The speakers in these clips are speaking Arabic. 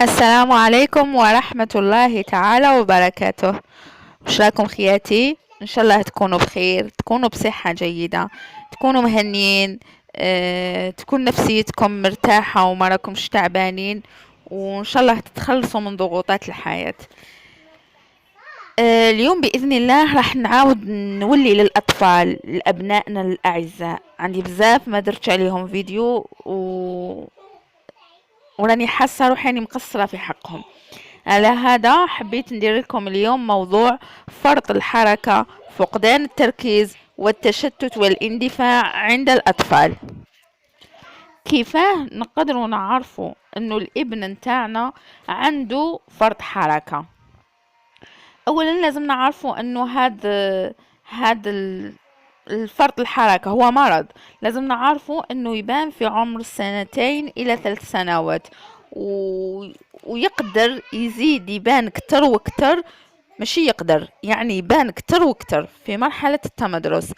السلام عليكم ورحمة الله تعالى وبركاته. وش راكم خياتي؟ ان شاء الله تكونوا بخير، تكونوا بصحة جيدة، تكونوا مهنيين. تكون نفسيتكم مرتاحة وما راكمش تعبانين، وان شاء الله تتخلصوا من ضغوطات الحياة. اليوم بإذن الله راح نعاود نولي للأطفال، لأبنائنا الأعزاء. عندي بزاف ما درتش عليهم فيديو وراني حاسة روحي اني مقصرة في حقهم. على هذا حبيت ندير لكم اليوم موضوع فرط الحركة، فقدان التركيز والتشتت والاندفاع عند الأطفال. كيفاه نقدروا نعرفوا انه الابن نتاعنا عنده فرط حركة؟ اولا لازم نعرفوا انه هذا الفرط الحركة هو مرض. لازم نعرفوا انه يبان في عمر 2 إلى 3 سنوات، و... ويقدر يزيد يبان كتر وكتر. ماشي يقدر، يعني يبان كتر وكتر في مرحلة التمدرس.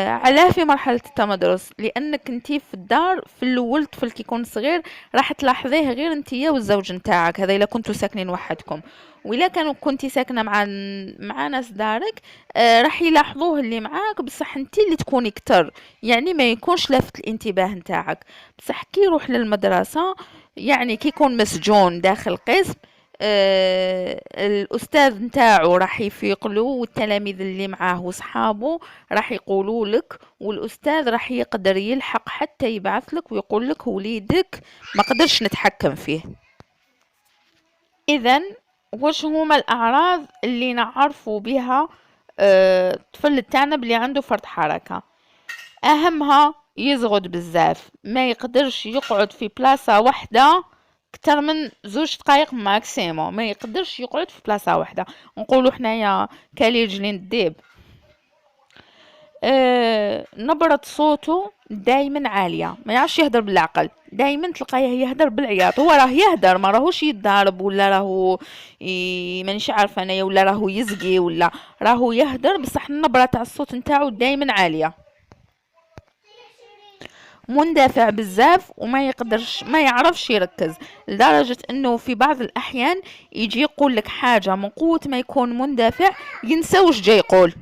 علاه في مرحلة التمدرس؟ لأنك انتي في الدار في الأول الطفل كي يكون صغير راح تلاحظيه غير انتيا والزوج نتاعك، هذا إلا كنتوا ساكنين وحدكم. وإلا كنتي ساكنة مع ناس دارك، راح يلاحظوه اللي معاك، بصح انتي اللي تكوني كتر، يعني ما يكونش لافت الانتباه نتاعك. بصح كي يروح للمدرسة، يعني كي يكون مسجون داخل قسم، الاستاذ نتاعو راح يفيقلو، والتلاميذ اللي معاه وصحابه راح يقولوا لك، والاستاذ راح يقدر يلحق حتى يبعث لك ويقول لك وليدك ما قدرش نتحكم فيه. اذا واش هما الاعراض اللي نعرفوا بها الطفل تاعنا بلي عنده فرط حركه؟ اهمها يزغد بزاف، ما يقدرش يقعد في بلاصه واحده اكثر من 2 دقائق ماكسيموم، ما يقدرش يقعد في بلاصه واحده. نقولوا حنايا كالي رجلين الديب. نبرة صوته دايما عالية، ما يعرفش يهدر بالعقل، دايما تلقاه يهدر بالعياط. هو راه يهدر، ما راهوش يتضارب ولا راهو مانيش عارفه انايا، ولا راهو يزقي، ولا راهو يهدر، بصح النبرة تاع الصوت نتاعو دايما عالية. مندفع بزاف وما يقدرش ما يعرفش يركز، لدرجة انه في بعض الاحيان يجي يقول لك حاجة من قوة ما يكون مندفع ينسى وش جاي يقول.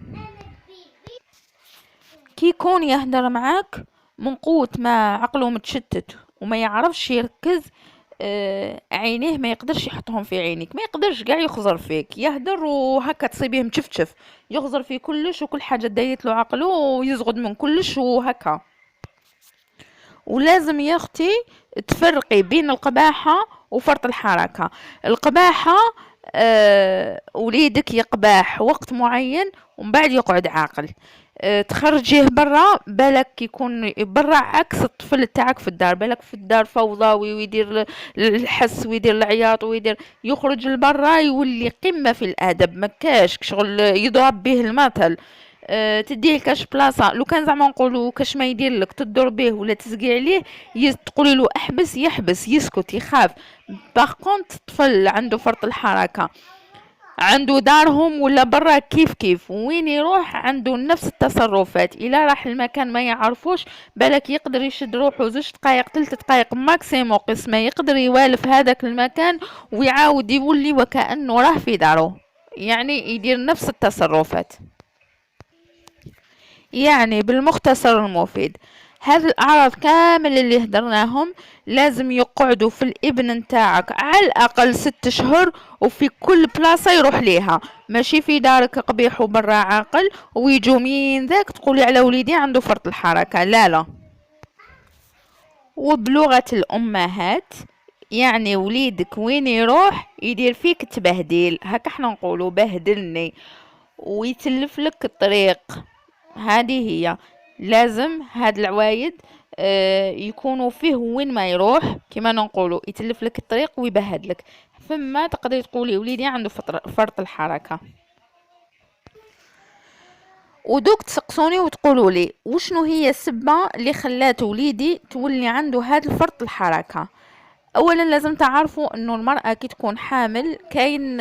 كي يكون يهدر معاك من قوة ما عقله متشتت وما يعرفش يركز، عينيه ما يقدرش يحطهم في عينيك، ما يقدرش قاع يخزر فيك، يهدر وهكا تصيبيه مشفتشف، يخزر في كلش وكل حاجة دايت له عقله ويزغد من كلش وهكا. ولازم يا اختي تفرقي بين القباحة وفرط الحركة. القباحة وليدك يقباح وقت معين ومن بعد يقعد عاقل. تخرجيه برا، بالك يكون برا عكس الطفل تاعك في الدار، بالك في الدار فوضوي ويدير الحس ويدير العياط ويدير، يخرج لبرا يولي قمة في الادب، مكاش شغل يضرب به المثل. تديه كاش بلاصه، لو كان زعما نقولوا كاش ما يدير لك تدور به ولا تسقي عليه، تقولي له احبس يحبس يسكت يخاف. باغ كونت الطفل عنده فرط الحركه، عنده دارهم ولا برا كيف كيف، وين يروح عنده نفس التصرفات. الى راح المكان ما يعرفوش، بالك يقدر يشد روحه 2 دقائق 3 دقائق ماكسيمو قسم ما يقدر يوالف هذاك المكان، ويعاود يولي وكأنه راه في داره، يعني يدير نفس التصرفات. يعني بالمختصر المفيد، هذه الأعراض كامل اللي هدرناهم لازم يقعدوا في الابن نتاعك على الأقل 6 شهور، وفي كل بلاصة يروح ليها، ماشي في دارك قبيح وبرا عاقل ويجو مين ذاك تقولي على وليدي عنده فرط الحركة. لا لا. وبلغة الأمهات، يعني وليدك وين يروح يدير فيك تبهديل، هكا احنا نقولوا بهدلني، ويتلف لك الطريق. هذه هي، لازم هاد العوايد يكونوا فيه وين ما يروح، كما نقولوا يتلف لك الطريق ويبهد لك. ثم تقدري تقولي وليدي عنده فرط الحركة. ودوك تسقسوني وتقولوا لي وشنو هي السبة اللي خلات وليدي تولي عنده هاد الفرط الحركة. اولا لازم تعرفوا انه المرأة كي تكون حامل كاين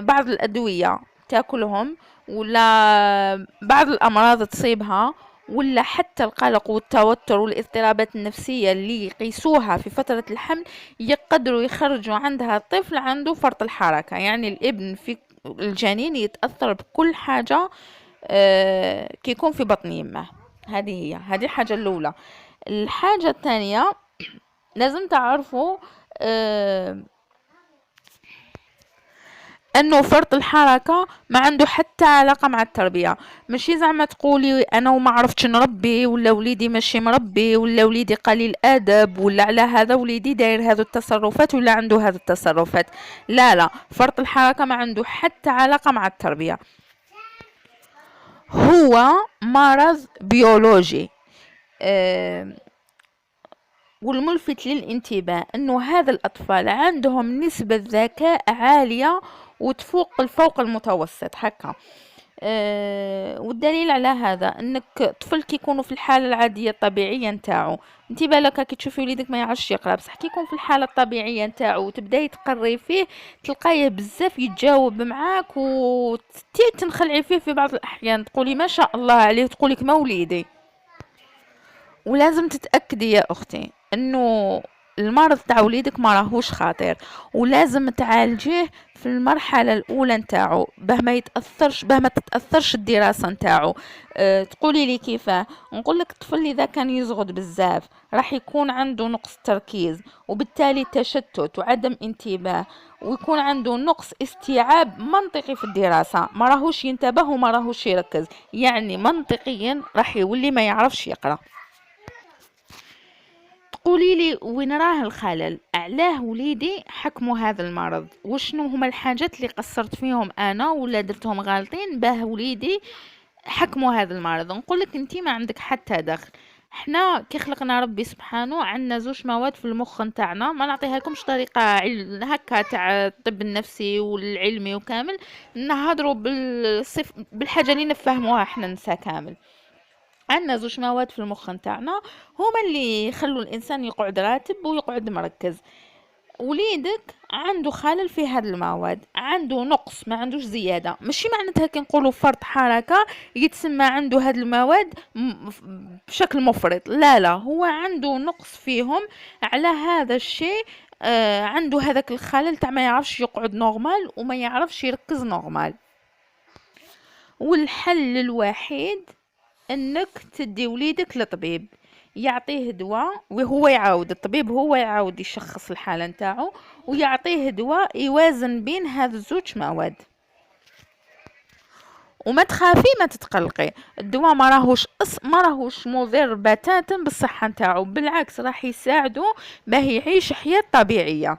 بعض الادوية تاكلهم، ولا بعض الامراض تصيبها، ولا حتى القلق والتوتر والاضطرابات النفسية اللي يقيسوها في فترة الحمل يقدروا يخرجوا عندها طفل عنده فرط الحركة. يعني الابن في الجنين يتأثر بكل حاجة كي يكون في بطن يمه. هذه الحاجة الأولى. الحاجة الثانية لازم تعرفوا آه انه فرط الحركة ما عنده حتى علاقة مع التربية. ماشي زعما تقولي انا وما عرفتش نربي، ولا وليدي ماشي مربي، ولا وليدي قليل ادب، ولا على هذا وليدي داير هذو التصرفات ولا عنده هذو التصرفات. لا، فرط الحركة ما عنده حتى علاقة مع التربية، هو مرض بيولوجي. والملفت للانتباه انه هذا الاطفال عندهم نسبة ذكاء عالية وتفوق فوق المتوسط هكا. والدليل على هذا انك طفل يكونوا في الحاله العاديه الطبيعيه نتاعو، انت بالك كي تشوفي وليدك ما يعرفش يقرا، بصح كي يكون في الحاله الطبيعيه نتاعو وتبداي تقري فيه تلقايه بزاف يتجاوب معاك وتنخلعي فيه في بعض الاحيان تقولي ما شاء الله عليه، تقولك ما وليدي. ولازم تتأكدي يا أختي أنه المرض تاع وليدك ما راهوش خطير، ولازم تعالجيه في المرحلة الأولى نتاعو باه ما تتأثرش الدراسة نتاعو. تقولي لي كيفاه؟ نقولك الطفل إذا كان يزغد بزاف راح يكون عنده نقص تركيز، وبالتالي تشتت وعدم انتباه، ويكون عنده نقص استيعاب منطقي في الدراسة، ما راهوش ينتبه وما راهوش يركز، يعني منطقيا راح يولي ما يعرفش يقرأ. قولي لي وين راه الخلل؟ علاه وليدي حكموا هذا المرض؟ وشنو هما الحاجات اللي قصرت فيهم انا ولا درتهم غالطين باه وليدي حكموا هذا المرض؟ نقولك انتي ما عندك حتى دخل. احنا كي خلقنا ربي سبحانه عندنا زوج مواد في المخ نتاعنا، ما نعطيها لكمش طريقه هكا تاع الطب النفسي والعلمي وكامل، نهضروا بالحاجه اللي نفهموها احنا نسا كامل. عندنا زوج مواد في المخ نتاعنا هما اللي يخلوا الانسان يقعد راتب ويقعد مركز. وليدك عنده خلل في هذه المواد، عنده نقص ما عندوش زياده، ماشي معناتها كي نقولوا فرط حركه يتسمى عنده هذه المواد بشكل مفرط، لا هو عنده نقص فيهم. على هذا الشيء عنده هذاك الخلل تاع ما يعرفش يقعد نورمال وما يعرفش يركز نورمال. والحل الوحيد انك تدي وليدك لطبيب يعطيه دواء، وهو يعاود الطبيب هو يعاود يشخص الحالة نتاعو ويعطيه دواء يوازن بين هذا الزوج مواد. وما تخافي ما تتقلقي، الدواء ما راهوش مضر بتاتا بالصحة نتاعو، بالعكس راح يساعده باه يعيش حياة طبيعية.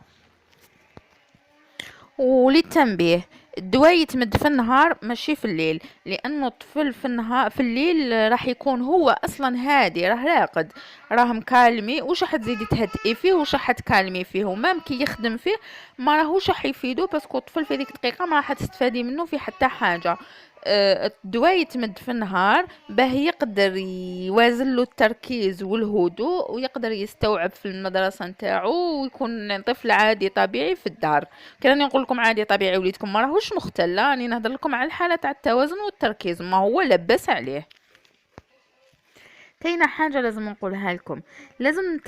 وللتنبيه الدواء يتمد في النهار ماشي في الليل، لانه الطفل في النهار في الليل راح يكون هو اصلا هادي، راه راقد، راه مكالمي، وش راح تزيدي تهدئي فيه وش راح تكالمي فيه، ومام كي يخدم فيه ما راهوش راح يفيدو، باسكو الطفل في ديك الدقيقه ما راح تستفادي منه في حتى حاجه. الدواء يتمد في النهار باه يقدر يوازن له التركيز والهدوء ويقدر يستوعب في المدرسة نتاعو ويكون طفل عادي طبيعي في الدار. كراني نقول لكم عادي طبيعي وليدكم ما راهوش مختل، راني نهضر لكم على الحالة تاع التوازن والتركيز، ما هو لبس عليه. كاينه حاجه لازم نقولها لكم، لازم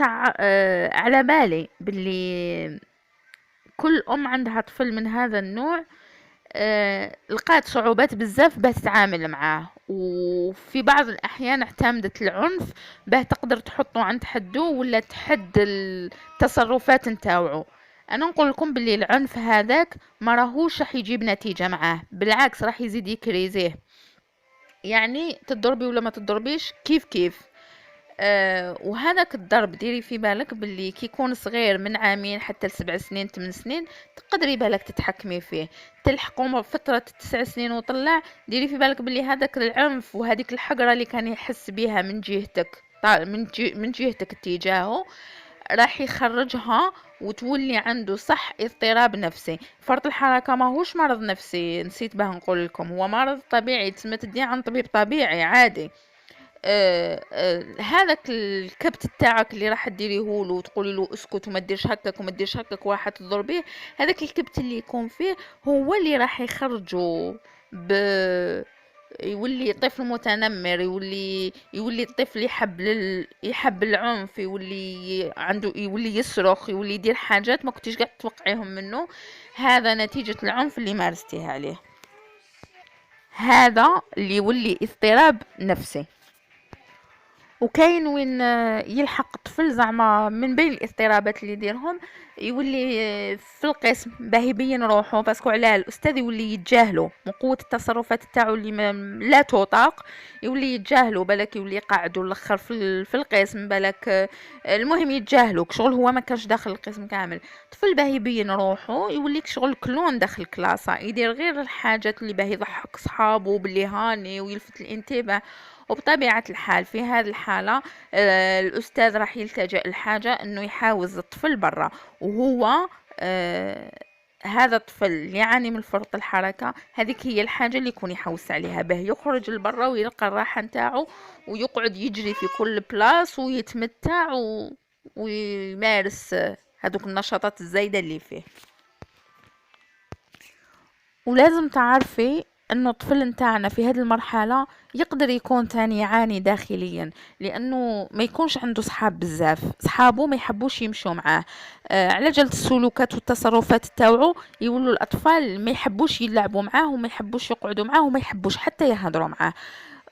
على بالي باللي كل ام عندها طفل من هذا النوع لقات صعوبات بزاف باه تتعامل معاه، وفي بعض الاحيان اعتمدت العنف باه تقدر تحطه عند حدو ولا تحد التصرفات نتاوعو. انا نقول لكم باللي العنف هذاك ما راهوش راح يجيب نتيجه معاه، بالعكس راح يزيد يكريزيه. يعني تضربي ولا ما تضربيش كيف كيف. وهذاك الضرب ديري في بالك باللي كي يكون صغير من عامين حتى ل7 سنين 8 سنين تقدري بالك تتحكمي فيه، تلحقوا فترة 9 سنين وطلع ديري في بالك باللي هذاك العنف وهذيك الحقرة اللي كان يحس بها من جهتك من جهتك تجاهه راح يخرجها وتولي عنده صح اضطراب نفسي. فرط الحركة ما هوش مرض نفسي، نسيت باه نقول لكم هو مرض طبيعي تسمى تدي عن طبيب طبيعي عادي. هذاك الكبت تاعك اللي راح تديريه له وتقولي له اسكت وما ديرش هكاك وما ديرش هكاك وراح تضربيه، هذاك الكبت اللي يكون فيه هو اللي راح يخرجه يولي طفل متنمر، يولي الطفل يحب العنف، يولي عنده، يولي يصرخ، يولي يدير حاجات ما كنتيش قاعد تتوقعيهم منه. هذا نتيجة العنف اللي مارستيه عليه. هذا اللي يولي اضطراب نفسي. وكاين وين يلحق الطفل زعما من بين الاضطرابات اللي يديرهم، يولي في القسم باه يبين روحو، باسكو علاه الاستاذ يولي يتجاهلو من قوه التصرفات تاعو اللي لا تطاق، يولي يتجاهلو، بالك يولي يقعدو الاخر في القسم، بالك المهم يتجاهلوك شغل هو ما كانش داخل القسم كامل. الطفل باه يبين روحو يوليك شغل كلون داخل الكلاسه، يدير غير الحاجات اللي باه يضحك صحابو باللي هاني ويلفت الانتباه. وبطبيعة الحال في هذه الحالة الأستاذ راح يلتجئ لحاجة أنه يحاوز الطفل برا، وهو هذا الطفل اللي يعاني من فرط الحركة، هذيك هي الحاجة اللي يكون يحوس عليها، به يخرج لبرا ويلقى الراحة نتاعو، ويقعد يجري في كل بلاص ويتمتع ويمارس هذوك النشاطات الزايدة اللي فيه. ولازم تعرفي انه الطفل نتاعنا في هذه المرحلة يقدر يكون تاني يعاني داخليا، لانه ما يكونش عنده صحاب بزاف، صحابه ما يحبوش يمشوا معاه، على جال السلوكات والتصرفات تاوعو يولوا الاطفال ما يحبوش يلعبوا معاه وما يحبوش يقعدوا معاه وما يحبوش حتى يهضروا معاه.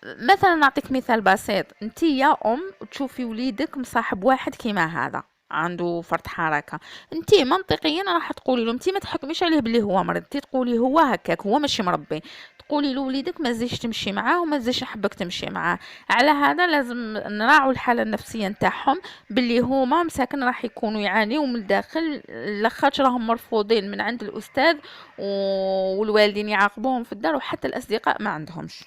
مثلا نعطيك مثال بسيط، انتي يا ام تشوفي وليدك مصاحب واحد كيما هذا عنده فرط حركه، انتي منطقيا راح تقولي له، انتي ما تحكميش عليه بلي هو مريض، انتي تقولي هو هكاك، هو ماشي مربي، تقولي له وليدك ما تزيش تمشي معاه وما تزيش يحبك تمشي معاه. على هذا لازم نراعوا الحاله النفسيه نتاعهم، باللي هما مساكن راح يكونوا يعانيوا من الداخل، لاخاطش راهم مرفوضين من عند الاستاذ والوالدين يعاقبوهم في الدار، وحتى الاصدقاء ما عندهمش.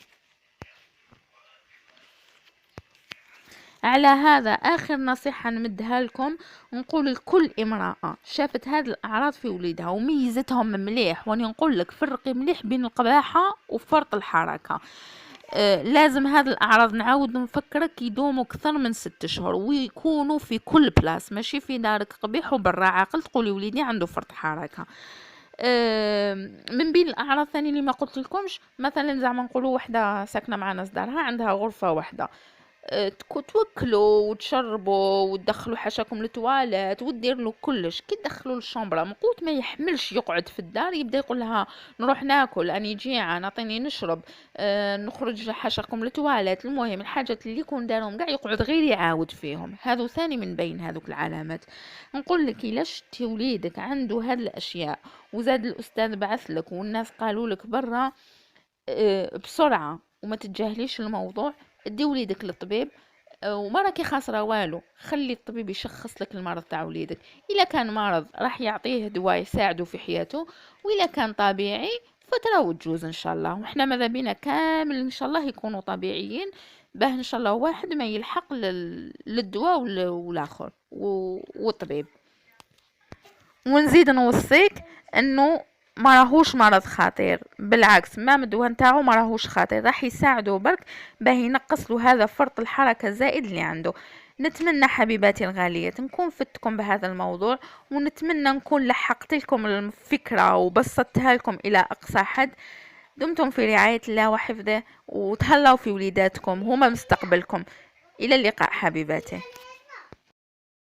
على هذا آخر نصيحة نمدها لكم، نقول لكل امرأة شافت هذه الأعراض في وليدها وميزتهم مليح، واني نقول لك فرقي مليح بين القباحة وفرط الحركة. لازم هذه الأعراض نعاود نفكرك يدوموا أكثر من 6 شهور، ويكونوا في كل بلاس، ماشي في دارك قبيح وبرا عاقل تقولي وليدي عنده فرط حركة. من بين الأعراض ثاني اللي ما قلت لكمش، مثلا زعما نقولوا وحدة ساكنة معنا صدارها عندها غرفة واحدة، توكلوا وتشربوا وتدخلوا حاشاكم للتواليت ودير له كلش، كي تدخلوا للشومبرا من قوت ما يحملش يقعد في الدار، يبدا يقول لها نروح ناكل، اني جيعان اعطيني نشرب، نخرج حاشاكم للتواليت، المهم الحاجات اللي يكون دارهم قاع يقعد غير يعاود فيهم. هذو ثاني من بين هذوك العلامات. نقول لك الا شتي وليدك عنده هذه الاشياء وزاد الاستاذ بعث لك والناس قالوا لك برا، بسرعه وما تتجاهليش الموضوع، ادي وليدك للطبيب، وما راكي خاسره والو، خلي الطبيب يشخص لك المرض تاع وليدك، الا كان مرض راح يعطيه دواء يساعده في حياته، والا كان طبيعي فترة وتجوز ان شاء الله، وحنا ماذا بينا كامل ان شاء الله يكونوا طبيعيين، باه ان شاء الله واحد ما يلحق للدواء والاخر والطبيب. ونزيد نوصيك انه ما راهوش مرض خطير، بالعكس ما الدواء نتاعو ما راهوش خطير، راح يساعده برك باه ينقص له هذا فرط الحركه الزائد اللي عنده. نتمنى حبيباتي الغاليات نكون فتكم بهذا الموضوع، ونتمنى نكون لحقت لكم الفكره وبسطتها لكم الى اقصى حد. دمتم في رعايه الله وحفظه، وتهلاو في وليداتكم هما مستقبلكم. الى اللقاء حبيباتي.